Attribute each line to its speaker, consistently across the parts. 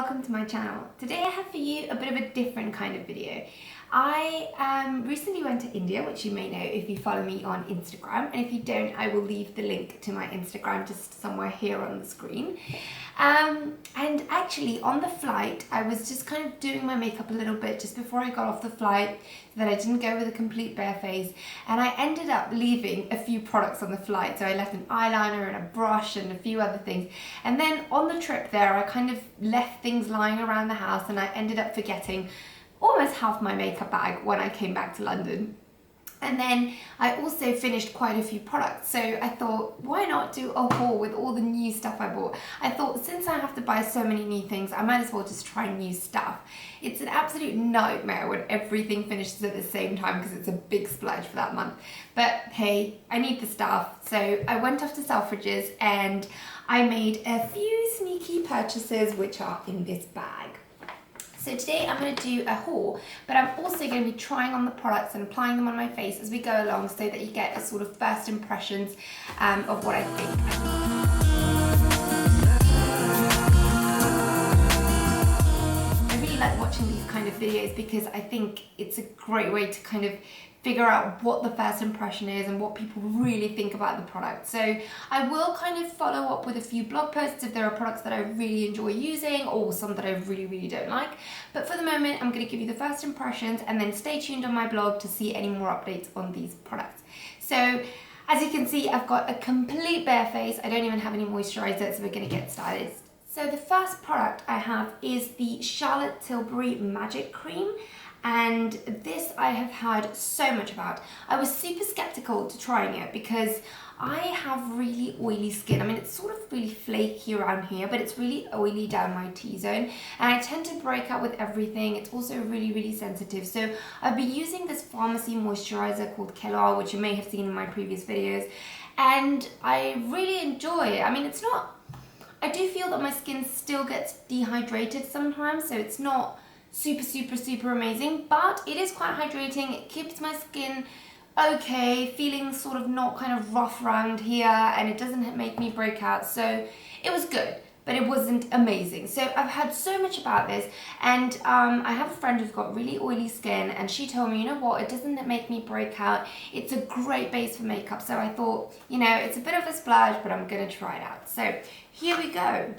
Speaker 1: welcome to my channel. Today I have for you a bit of a different kind of video. I recently went to India, which you may know if you follow me on Instagram, and if you don't, I will leave the link to my Instagram just somewhere here on the screen. And actually on the flight, I was just kind of doing my makeup a little bit just before I got off the flight so that I didn't go with a complete bare face, and I ended up leaving a few products on the flight. So I left an eyeliner and a brush and a few other things, and then on the trip there I kind of left things lying around the house, and I ended up forgetting almost half my makeup bag when I came back to London. And then I also finished quite a few products, so I thought, why not do a haul with all the new stuff I bought? I thought, since I have to buy so many new things, I might as well just try new stuff. It's an absolute nightmare when everything finishes at the same time because it's a big splurge for that month. But hey, I need the stuff, so I went off to Selfridges and I made a few sneaky purchases which are in this bag. So today I'm going to do a haul, but I'm also going to be trying on the products and applying them on my face as we go along so that you get a sort of first impressions of what I think. I really like watching these kind of videos because I think it's a great way to kind of figure out what the first impression is and what people really think about the product. So I will kind of follow up with a few blog posts if there are products that I really enjoy using or some that I really don't like. But for the moment, I'm going to give you the first impressions and then stay tuned on my blog to see any more updates on these products. So as you can see, I've got a complete bare face. I don't even have any moisturizer, so we're going to get started. So the first product I have is the Charlotte Tilbury Magic Cream. And this I have heard so much about. I was super skeptical to trying it because I have really oily skin. I mean, it's sort of really flaky around here, but it's really oily down my T-zone, and I tend to break out with everything. It's also really sensitive. So I've been using this pharmacy moisturizer called Shellac, which you may have seen in my previous videos, and I really enjoy it. I mean, it's not, I do feel that my skin still gets dehydrated sometimes, so it's not super amazing, but it is quite hydrating. It keeps my skin okay, feeling sort of not kind of rough around here, and it doesn't make me break out. So it was good, but it wasn't amazing. So I've heard so much about this, and I have a friend who's got really oily skin, and she told me, you know what, it doesn't make me break out. It's a great base for makeup. So I thought, you know, it's a bit of a splurge, but I'm gonna try it out. So here we go.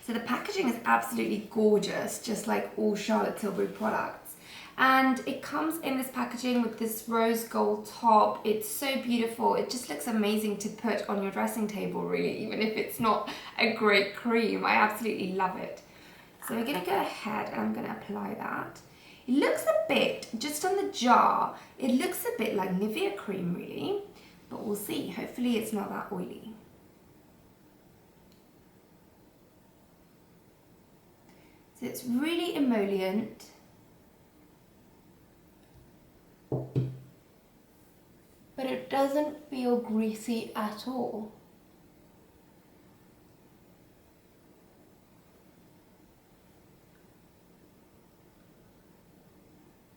Speaker 1: So the packaging is absolutely gorgeous, just like all Charlotte Tilbury products. And it comes in this packaging with this rose gold top. It's so beautiful. It just looks amazing to put on your dressing table, really, even if it's not a great cream. I absolutely love it. So we're gonna go ahead and I'm gonna apply that. It looks a bit, just on the jar, it looks a bit like Nivea cream, really, but we'll see. Hopefully it's not that oily. So it's really emollient, but it doesn't feel greasy at all.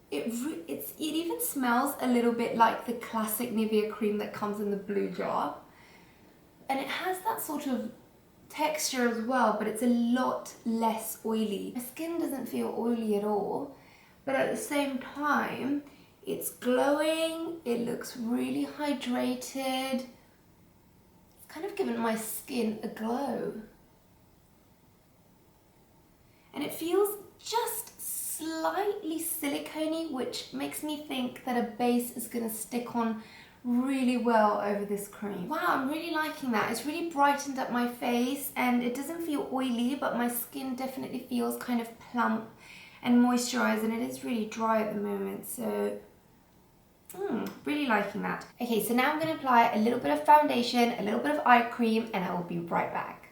Speaker 1: It even smells a little bit like the classic Nivea cream that comes in the blue jar, and it has that sort of texture as well, but it's a lot less oily. My skin doesn't feel oily at all, but at the same time it's glowing. It looks really hydrated. It's kind of given my skin a glow, and it feels just slightly silicone-y, which makes me think that a base is going to stick on really well over this cream. Wow, I'm really liking that. It's really brightened up my face, and it doesn't feel oily, but my skin definitely feels kind of plump and moisturized, and it is really dry at the moment. So really liking that. Okay, so now I'm going to apply a little bit of foundation, a little bit of eye cream, and I will be right back.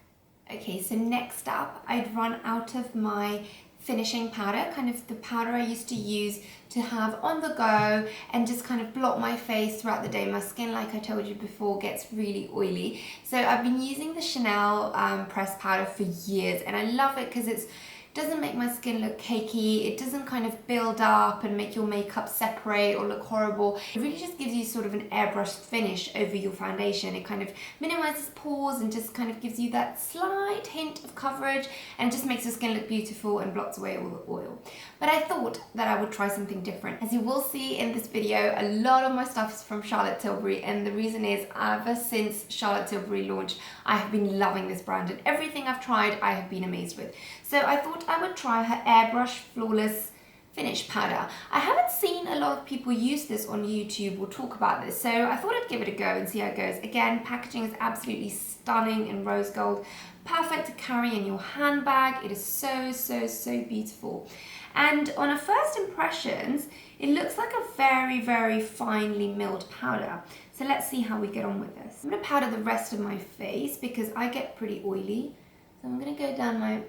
Speaker 1: Okay, so next up, I'd run out of my finishing powder, kind of the powder I used to use to have on the go and just kind of blot my face throughout the day. My skin, like I told you before, gets really oily. So I've been using the Chanel pressed powder for years, and I love it because it's doesn't make my skin look cakey, it doesn't kind of build up and make your makeup separate or look horrible. It really just gives you sort of an airbrushed finish over your foundation. It kind of minimizes pores and just kind of gives you that slight hint of coverage and just makes your skin look beautiful and blots away all the oil. But I thought that I would try something different. As you will see in this video, a lot of my stuff is from Charlotte Tilbury, and the reason is ever since Charlotte Tilbury launched, I have been loving this brand, and everything I've tried I have been amazed with. So I thought I would try her Airbrush Flawless Finish Powder. I haven't seen a lot of people use this on YouTube or talk about this, so I thought I'd give it a go and see how it goes. Again, packaging is absolutely stunning in rose gold. Perfect to carry in your handbag. It is so, so, so beautiful. And on a first impressions, it looks like a very, very finely milled powder. So let's see how we get on with this. I'm going to powder the rest of my face because I get pretty oily. So I'm going to go down my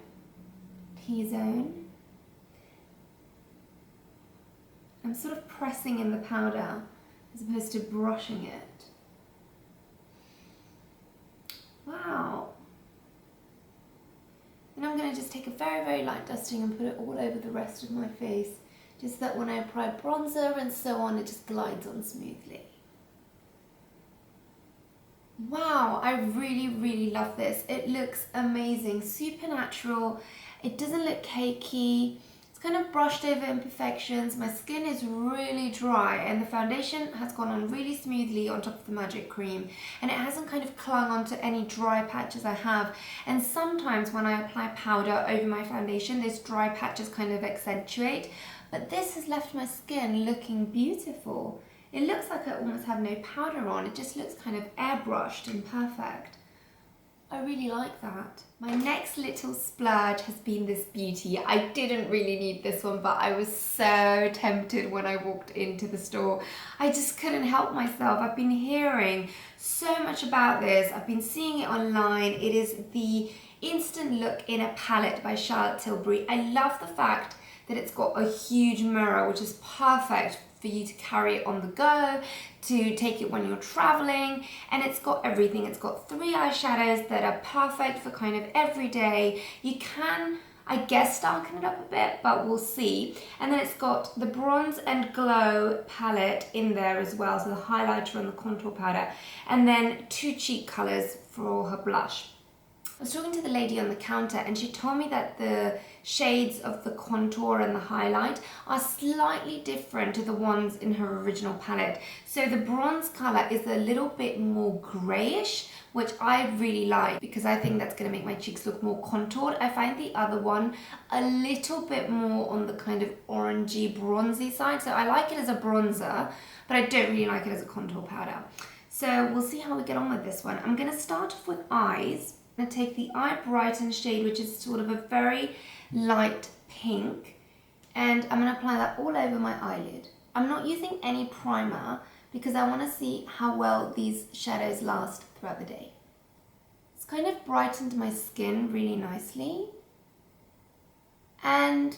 Speaker 1: T-zone. I'm sort of pressing in the powder as opposed to brushing it. Wow. Then I'm going to just take a very, very light dusting and put it all over the rest of my face, just that when I apply bronzer and so on, it just glides on smoothly. Wow, I really, really love this. It looks amazing, super natural. It doesn't look cakey. It's kind of brushed over imperfections. My skin is really dry and the foundation has gone on really smoothly on top of the magic cream, and it hasn't kind of clung onto any dry patches I have. And sometimes when I apply powder over my foundation, those dry patches kind of accentuate, but this has left my skin looking beautiful. It looks like I almost have no powder on. It just looks kind of airbrushed and perfect. I really like that. My next little splurge has been this beauty. I didn't really need this one, but I was so tempted when I walked into the store. I just couldn't help myself. I've been hearing so much about this. I've been seeing it online. It is the Instant Look in a Palette by Charlotte Tilbury. I love the fact that it's got a huge mirror, which is perfect for you to carry it on the go, to take it when you're traveling, and it's got everything. It's got 3 eyeshadows that are perfect for kind of every day. You can, I guess, darken it up a bit, but we'll see. And then it's got the Bronze and Glow palette in there as well, so the highlighter and the contour powder, and then 2 cheek colors for her blush. I was talking to the lady on the counter and she told me that the shades of the contour and the highlight are slightly different to the ones in her original palette. So the bronze color is a little bit more grayish, which I really like because I think that's going to make my cheeks look more contoured. I find the other one a little bit more on the kind of orangey bronzy side. So I like it as a bronzer, but I don't really like it as a contour powder. So we'll see how we get on with this one. I'm going to start off with eyes. I'm going to take the Eye Brighten shade, which is sort of a very light pink, and I'm going to apply that all over my eyelid. I'm not using any primer because I want to see how well these shadows last throughout the day. It's kind of brightened my skin really nicely, and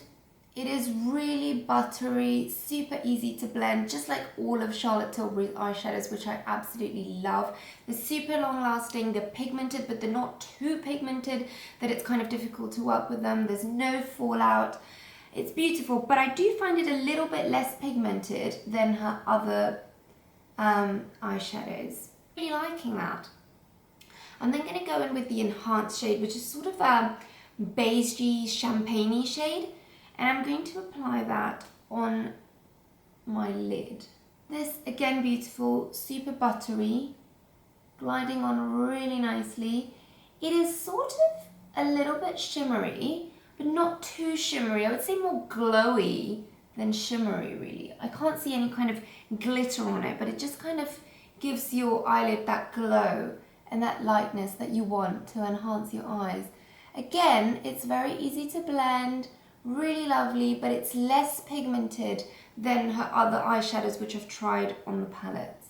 Speaker 1: it is really buttery, super easy to blend, just like all of Charlotte Tilbury's eyeshadows, which I absolutely love. They're super long lasting, they're pigmented, but they're not too pigmented that it's kind of difficult to work with them. There's no fallout. It's beautiful, but I do find it a little bit less pigmented than her other eyeshadows. Really liking that. I'm then going to go in with the Enhanced shade, which is sort of a beigey, champagne-y shade. And I'm going to apply that on my lid. This, again, beautiful, super buttery, gliding on really nicely. It is sort of a little bit shimmery, but not too shimmery. I would say more glowy than shimmery, really. I can't see any kind of glitter on it, but it just kind of gives your eyelid that glow and that lightness that you want to enhance your eyes. Again, it's very easy to blend. Really lovely, but it's less pigmented than her other eyeshadows, which I've tried on the palettes.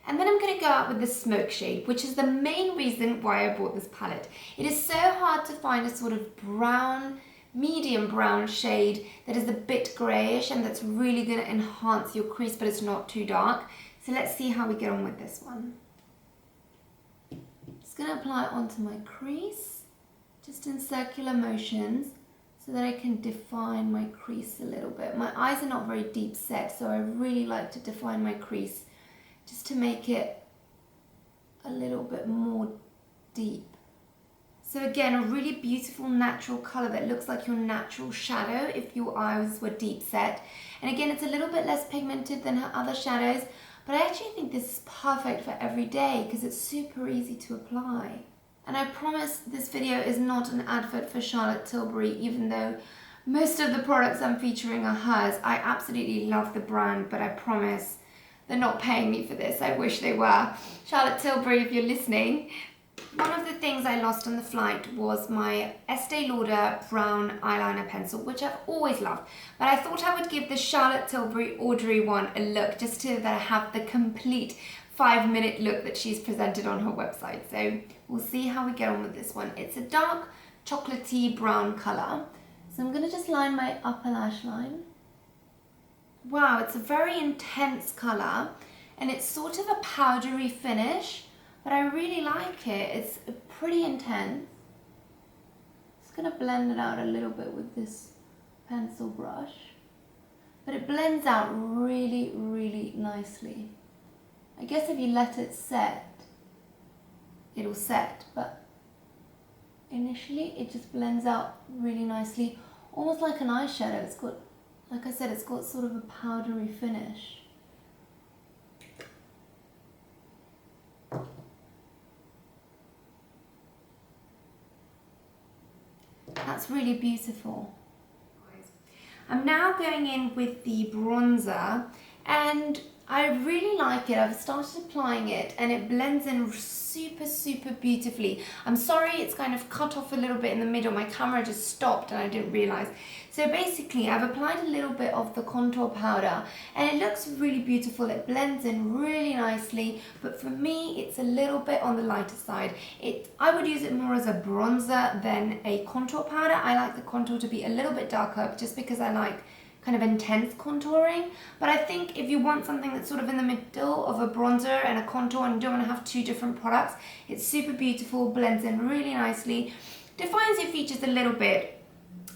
Speaker 1: And then I'm going to go out with the Smoke shade, which is the main reason why I bought this palette. It is so hard to find a sort of brown, medium brown shade that is a bit grayish and that's really going to enhance your crease, but it's not too dark. So let's see how we get on with this one. Just going to apply it onto my crease, just in circular motions, so that I can define my crease a little bit. My eyes are not very deep set, so I really like to define my crease just to make it a little bit more deep. So again, a really beautiful natural colour that looks like your natural shadow if your eyes were deep set. And again, it's a little bit less pigmented than her other shadows, but I actually think this is perfect for every day because it's super easy to apply. And I promise this video is not an advert for Charlotte Tilbury, even though most of the products I'm featuring are hers. I absolutely love the brand, but I promise they're not paying me for this. I wish they were. Charlotte Tilbury, if you're listening. One of the things I lost on the flight was my Estee Lauder brown eyeliner pencil, which I've always loved. But I thought I would give the Charlotte Tilbury Audrey one a look, just so that I have the complete 5-minute look that she's presented on her website. So we'll see how we get on with this one. It's a dark chocolatey brown colour. So I'm going to just line my upper lash line. Wow, it's a very intense colour and it's sort of a powdery finish, but I really like it. It's pretty intense. Just going to blend it out a little bit with this pencil brush, but it blends out really, really nicely. I guess if you let it set, it'll set, but initially it just blends out really nicely, almost like an eyeshadow. It's got, like I said, it's got sort of a powdery finish. That's really beautiful. I'm now going in with the bronzer, and I really like it. I've started applying it and it blends in super, super beautifully. I'm sorry it's kind of cut off a little bit in the middle. My camera just stopped and I didn't realize. So basically I've applied a little bit of the contour powder and it looks really beautiful. It blends in really nicely, but for me it's a little bit on the lighter side. I would use it more as a bronzer than a contour powder. I like the contour to be a little bit darker just because I like kind of intense contouring, but I think if you want something that's sort of in the middle of a bronzer and a contour and you don't want to have two different products, it's super beautiful, blends in really nicely, defines your features a little bit.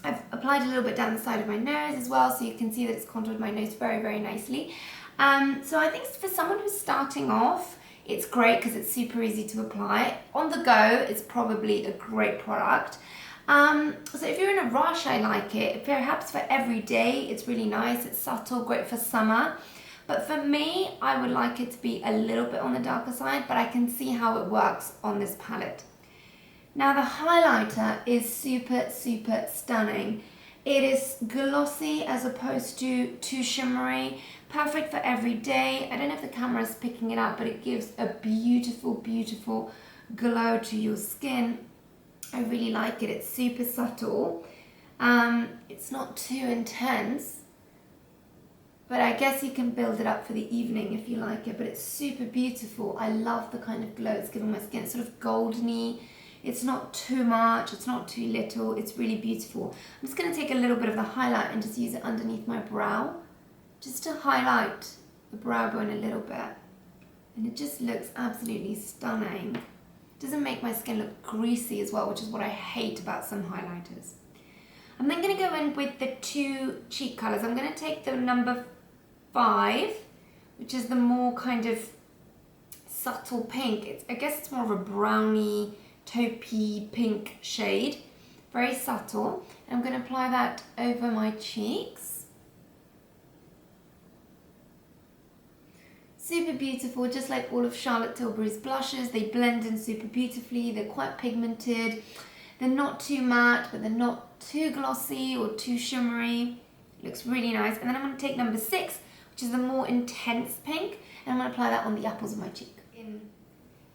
Speaker 1: I've applied a little bit down the side of my nose as well, so you can see that it's contoured my nose very, very nicely. So I think for someone who's starting off, it's great because it's super easy to apply. On the go, it's probably a great product. So if you're in a rush, I like it. Perhaps for every day, it's really nice. It's subtle, great for summer. But for me, I would like it to be a little bit on the darker side, but I can see how it works on this palette. Now the highlighter is super, super stunning. It is glossy as opposed to too shimmery. Perfect for every day. I don't know if the camera is picking it up, but it gives a beautiful, beautiful glow to your skin. I really like it. It's super subtle. It's not too intense, but I guess you can build it up for the evening if you like it, but it's super beautiful. I love the kind of glow it's giving my skin. It's sort of goldeny. It's not too much, it's not too little. It's really beautiful. I'm just going to take a little bit of the highlight and just use it underneath my brow, just to highlight the brow bone a little bit. And it just looks absolutely stunning. Doesn't make my skin look greasy as well, which is what I hate about some highlighters. I'm then going to go in with the two cheek colours. I'm going to take the number 5, which is the more kind of subtle pink. I guess it's more of a browny, taupey pink shade. Very subtle. And I'm going to apply that over my cheeks. Super beautiful, just like all of Charlotte Tilbury's blushes. They blend in super beautifully. They're quite pigmented. They're not too matte, but they're not too glossy or too shimmery. Looks really nice. And then I'm going to take number 6, which is the more intense pink, and I'm going to apply that on the apples of my cheek.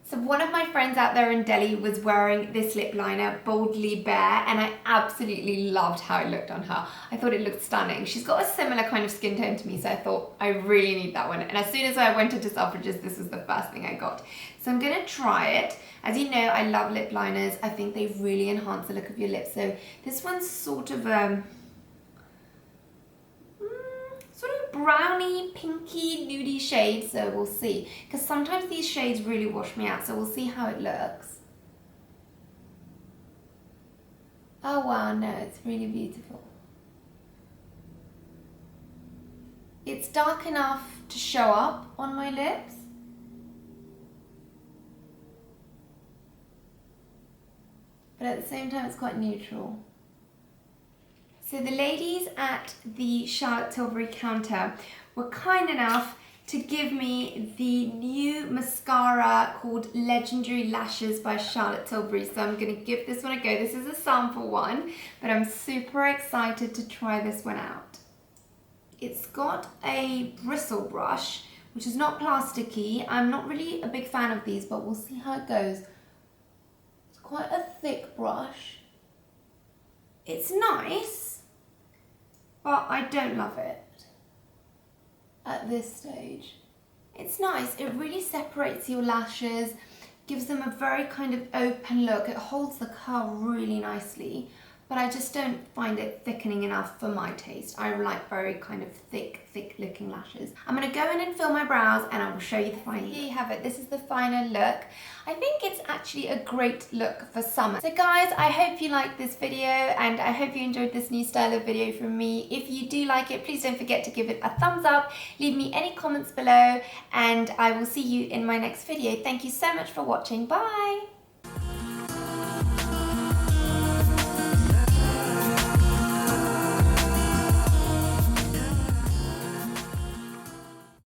Speaker 1: So one of my friends out there in Delhi was wearing this lip liner, Boldly Bare, and I absolutely loved how it looked on her. I thought it looked stunning. She's got a similar kind of skin tone to me, so I thought I really need that one. And as soon as I went into Selfridges, this was the first thing I got. So I'm going to try it. As you know, I love lip liners. I think they really enhance the look of your lips. So this one's sort of browny, pinky, nudie shade, so we'll see. Because sometimes these shades really wash me out, so we'll see how it looks. Oh wow, no, it's really beautiful. It's dark enough to show up on my lips. But at the same time, it's quite neutral. So the ladies at the Charlotte Tilbury counter were kind enough to give me the new mascara called Legendary Lashes by Charlotte Tilbury. So I'm going to give this one a go. This is a sample one, but I'm super excited to try this one out. It's got a bristle brush, which is not plasticky. I'm not really a big fan of these, but we'll see how it goes. It's quite a thick brush. It's nice, but I don't love it at this stage. It's nice. It really separates your lashes, gives them a very kind of open look. It holds the curl really nicely, but I just don't find it thickening enough for my taste. I like very kind of thick looking lashes. I'm going to go in and fill my brows and I will show you the final look. Here you have it. This is the final look. I think it's actually a great look for summer. So guys, I hope you liked this video and I hope you enjoyed this new style of video from me. If you do like it, please don't forget to give it a thumbs up. Leave me any comments below and I will see you in my next video. Thank you so much for watching. Bye!